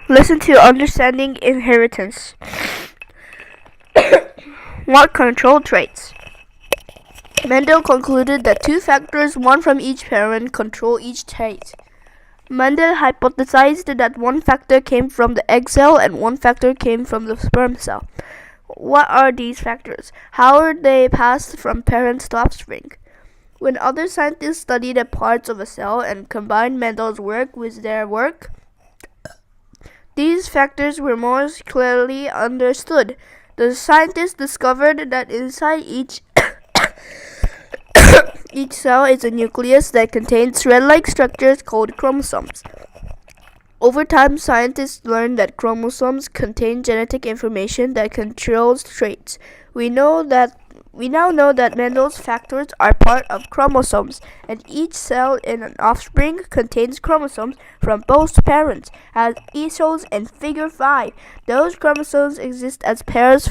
Listen to understanding inheritance. What control traits? Mendel concluded that two factors, one from each parent, control each trait. Mendel hypothesized that one factor came from the egg cell and one factor came from the sperm cell. What are these factors? How are they passed from parents to offspring? When other scientists studied the parts of a cell and combined Mendel's work with their work, these factors were more clearly understood. The scientists discovered that inside each cell is a nucleus that contains thread-like structures called chromosomes. Over time, scientists learned that chromosomes contain genetic information that controls traits. We now know that Mendel's factors are part of chromosomes, and each cell in an offspring contains chromosomes from both parents, as shows in Figure 5. Those chromosomes exist as pairs,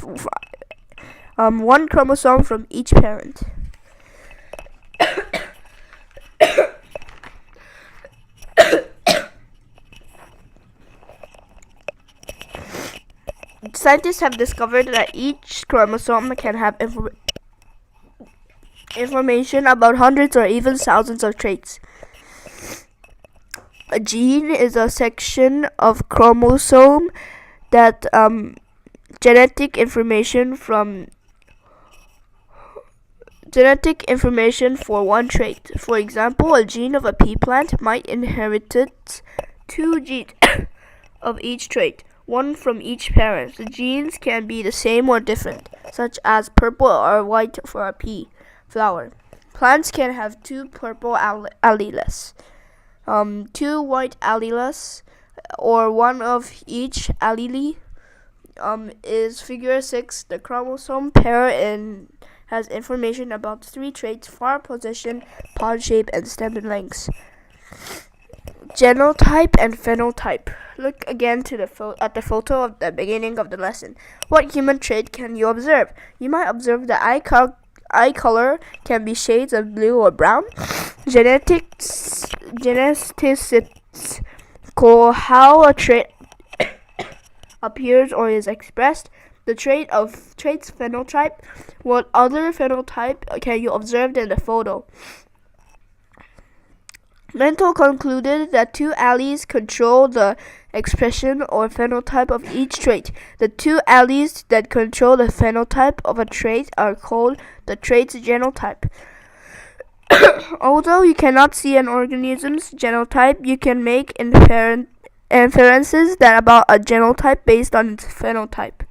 one chromosome from each parent. Scientists have discovered that each chromosome can have information about hundreds or even thousands of traits. A gene is a section of chromosome that genetic information for one trait. For example, a gene of a pea plant might inherit 2 genes of each trait, one from each parent. The genes can be the same or different, such as purple or white for a pea flower. Plants can have 2 purple alleles, 2 white alleles, or one of each allele. Is Figure 6. The chromosome pair has information about 3 traits: far position, pod shape, and stem length. Genotype and phenotype. Look again at the photo at the beginning of the lesson. What human trait can you observe? You might observe the eye color can be shades of blue or brown. Geneticists call how a trait appears or is expressed. The trait of traits phenotype. What other phenotype can you observe in the photo? Mendel concluded that 2 alleles control the expression or phenotype of each trait. The 2 alleles that control the phenotype of a trait are called the trait's genotype. Although you cannot see an organism's genotype, you can make inferences about a genotype based on its phenotype.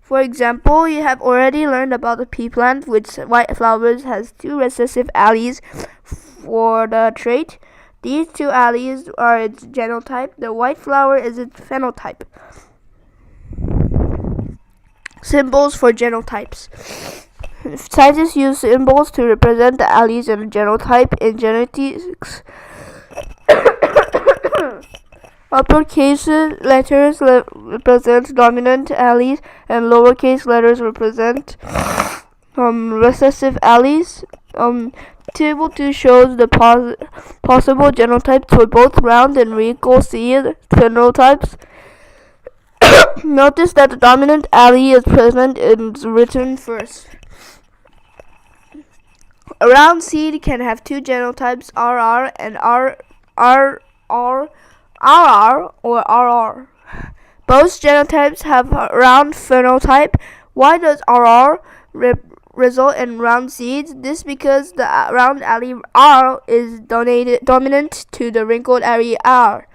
For example, you have already learned about the pea plant, which white flowers has 2 recessive alleles for the trait. These 2 alleles are its genotype. The white flower is its phenotype. Symbols for genotypes. Scientists use symbols to represent the alleles and genotype in genetics. Uppercase letters represent dominant alleles, and lowercase letters represent recessive alleles. Table 2 shows the possible genotypes for both round and wrinkle seed phenotypes. Notice that the dominant allele is present and is written first. A round seed can have 2 genotypes, RR and RR or RR. Both genotypes have a round phenotype. Why does RR result in round seeds? This because the round allele R is dominant to the wrinkled allele R.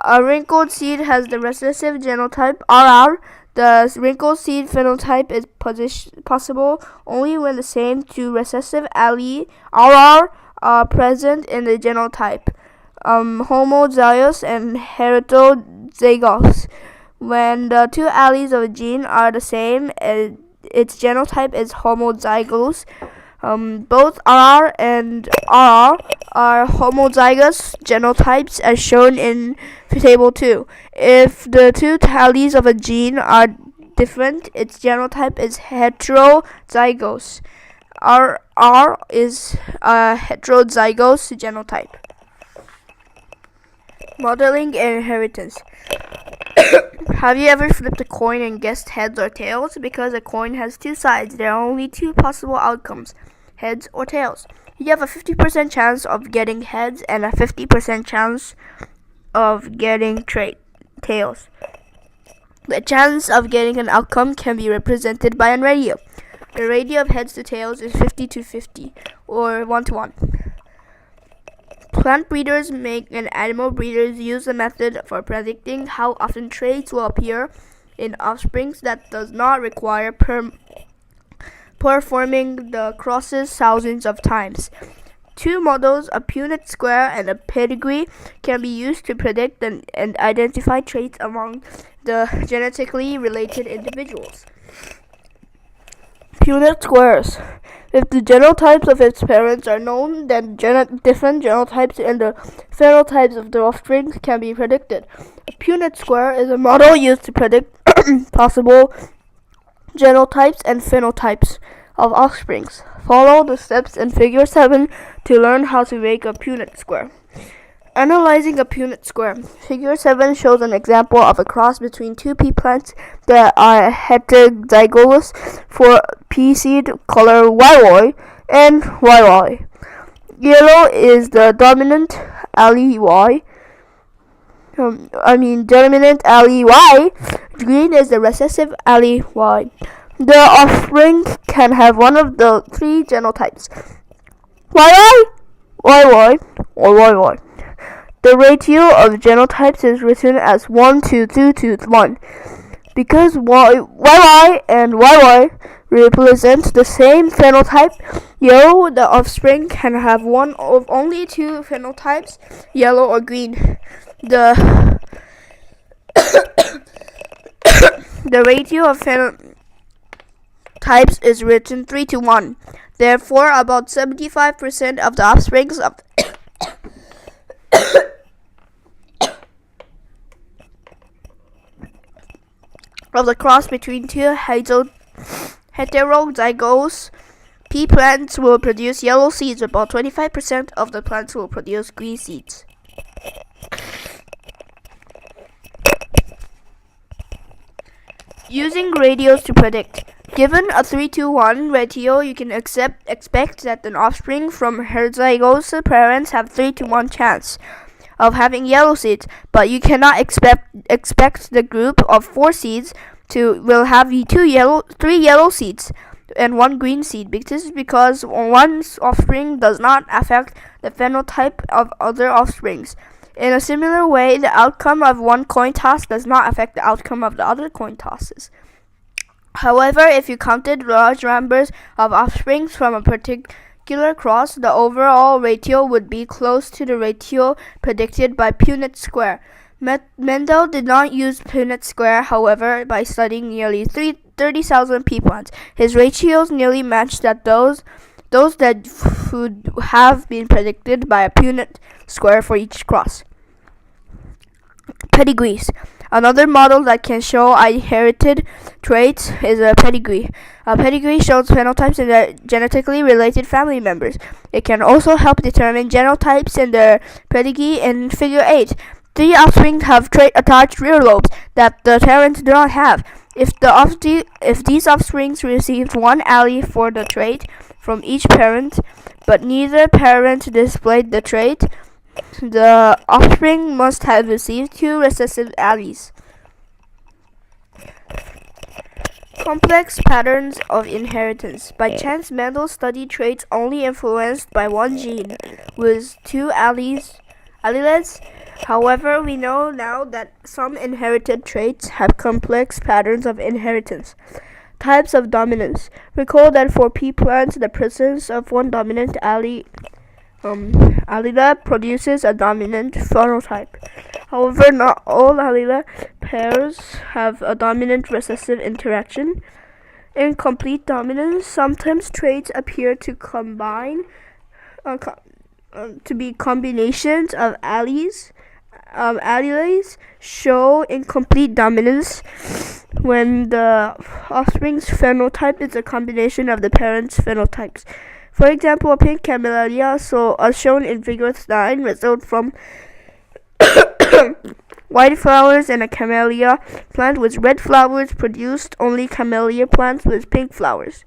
A wrinkled seed has the recessive genotype RR. The wrinkled seed phenotype is possible only when the same 2 recessive allele RR are present in the genotype. Homozygous and heterozygous. When the 2 alleles of a gene are the same, its genotype is homozygous. Both RR and RR are homozygous genotypes as shown in Table 2. If the 2 alleles of a gene are different, its genotype is heterozygous. RR is a heterozygous genotype. Modeling and inheritance. Have you ever flipped a coin and guessed heads or tails? Because a coin has two sides, there are only two possible outcomes, heads or tails. You have a 50% chance of getting heads and a 50% chance of getting tails. The chance of getting an outcome can be represented by a ratio. The ratio of heads to tails is 50 to 50, or 1 to 1. Plant breeders and animal breeders use a method for predicting how often traits will appear in offspring that does not require performing the crosses thousands of times. Two models, a Punnett square and a pedigree, can be used to predict and identify traits among the genetically related individuals. Punnett squares. If the genotypes of its parents are known, then different genotypes and the phenotypes of the offspring can be predicted. A Punnett square is a model used to predict possible genotypes and phenotypes of offspring. Follow the steps in Figure 7 to learn how to make a Punnett square. Analyzing a Punnett square. Figure 7 shows an example of a cross between two pea plants that are heterozygous for pea seed color YY and YY. Yellow is the dominant allele Y. Dominant allele Y. Green is the recessive allele Y. The offspring can have one of the three genotypes, YY, YY, or YY. The ratio of genotypes is written as 1 to 2 to 1. Because YY and YY represent the same phenotype, yellow, the offspring can have one of only two phenotypes, yellow or green. The ratio of phenotypes is written 3 to 1. Therefore, about 75% of the offspring of the cross between two heterozygous pea plants will produce yellow seeds. About 25% of the plants will produce green seeds. Using ratios to predict. Given a 3-to-1 ratio, you can expect that an offspring from heterozygous parents have 3-to-1 chance of having yellow seeds, but you cannot expect the group of 4 seeds will have 3 yellow seeds and 1 green seed. This is because one offspring does not affect the phenotype of other offsprings. In a similar way, the outcome of one coin toss does not affect the outcome of the other coin tosses. However, if you counted large numbers of offspring from a particular cross, the overall ratio would be close to the ratio predicted by Punnett square. Mendel did not use Punnett square, however, by studying nearly 30,000 pea plants. His ratios nearly matched those that would have been predicted by a Punnett square for each cross. Pedigrees. Another model that can show inherited traits is a pedigree. A pedigree shows phenotypes in the genetically related family members. It can also help determine genotypes in their pedigree in Figure 8. 3 offspring have trait-attached rear lobes that the parents do not have. If these offspring received one allele for the trait from each parent, but neither parent displayed the trait, the offspring must have received 2 recessive alleles. Complex patterns of inheritance. By chance, Mendel studied traits only influenced by one gene, with 2 alleles. However, we know now that some inherited traits have complex patterns of inheritance. Types of dominance. Recall that for pea plants, the presence of one dominant allele produces a dominant phenotype. However, not all allele pairs have a dominant recessive interaction. In complete dominance, sometimes traits appear to combine to be combinations of alleles. Alleles show incomplete dominance when the offspring's phenotype is a combination of the parents' phenotypes. For example, a pink camellia, as shown in Figure 9, result from white flowers and a camellia plant with red flowers produced only camellia plants with pink flowers.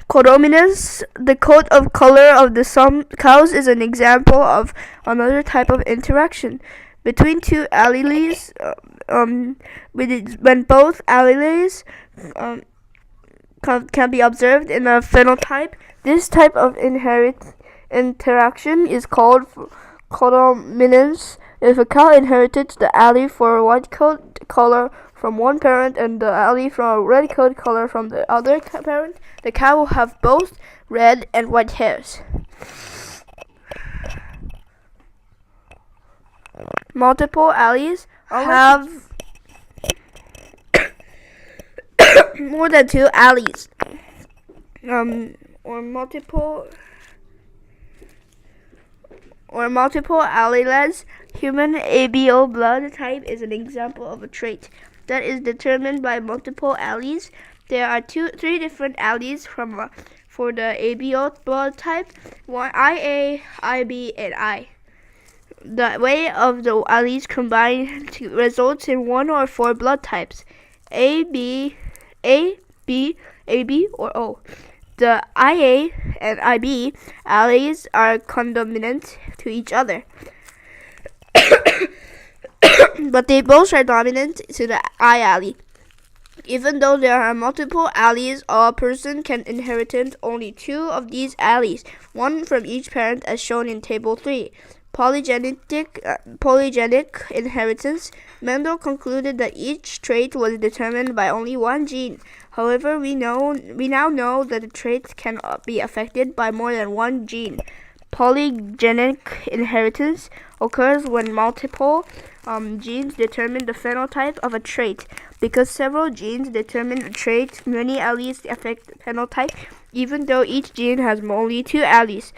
Codominance, the coat of color of some cows, is an example of another type of interaction between two alleles. When both alleles can be observed in a phenotype, this type of interaction is called codominance. If a cow inherited the allele for a white coat color from one parent and the allele from a red coat color from the other parent, the cow will have both red and white hairs. Multiple alleles have more than two alleles, or multiple alleles. Human ABO blood type is an example of a trait that is determined by multiple alleles. There are three different alleles for the ABO blood type: one IA, IB, and I. The way of the alleles combined results in one or four blood types: A, B, AB, or O. The IA and IB alleles are condominant to each other, but they both are dominant to the I allele. Even though there are multiple alleles, a person can inherit only two of these alleles, one from each parent, as shown in Table 3. Polygenic inheritance. Mendel concluded that each trait was determined by only one gene. However, we now know that a trait can be affected by more than one gene. Polygenic inheritance occurs when multiple genes determine the phenotype of a trait. Because several genes determine a trait, many alleles affect the phenotype, even though each gene has only two alleles.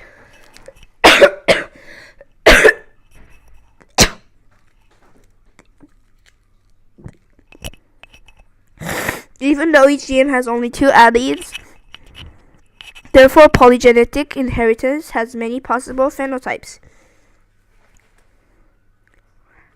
Even though each gene has only two alleles, therefore polygenetic inheritance has many possible phenotypes.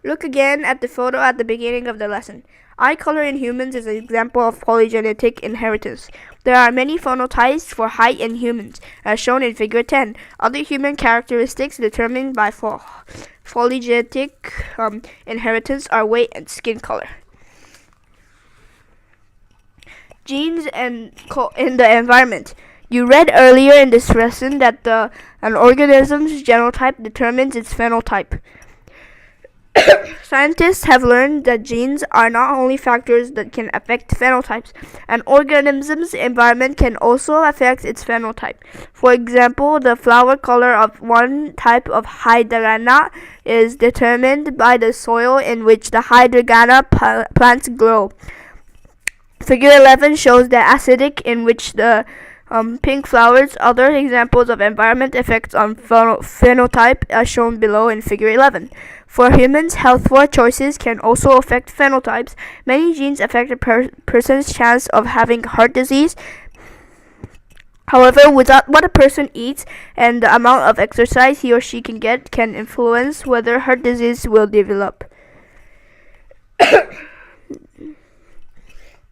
Look again at the photo at the beginning of the lesson. Eye color in humans is an example of polygenetic inheritance. There are many phenotypes for height in humans, as shown in Figure 10. Other human characteristics determined by polygenetic inheritance are weight and skin color. Genes in the environment. You read earlier in this lesson that an organism's genotype determines its phenotype. Scientists have learned that genes are not only factors that can affect phenotypes. An organism's environment can also affect its phenotype. For example, the flower color of one type of Hydrangea is determined by the soil in which the Hydrangea plants grow. Figure 11 shows the acidic in which the pink flowers. Other examples of environment effects on phenotype are shown below in Figure 11. For humans, healthful choices can also affect phenotypes. Many genes affect a person's chance of having heart disease. However, what a person eats and the amount of exercise he or she can get can influence whether heart disease will develop.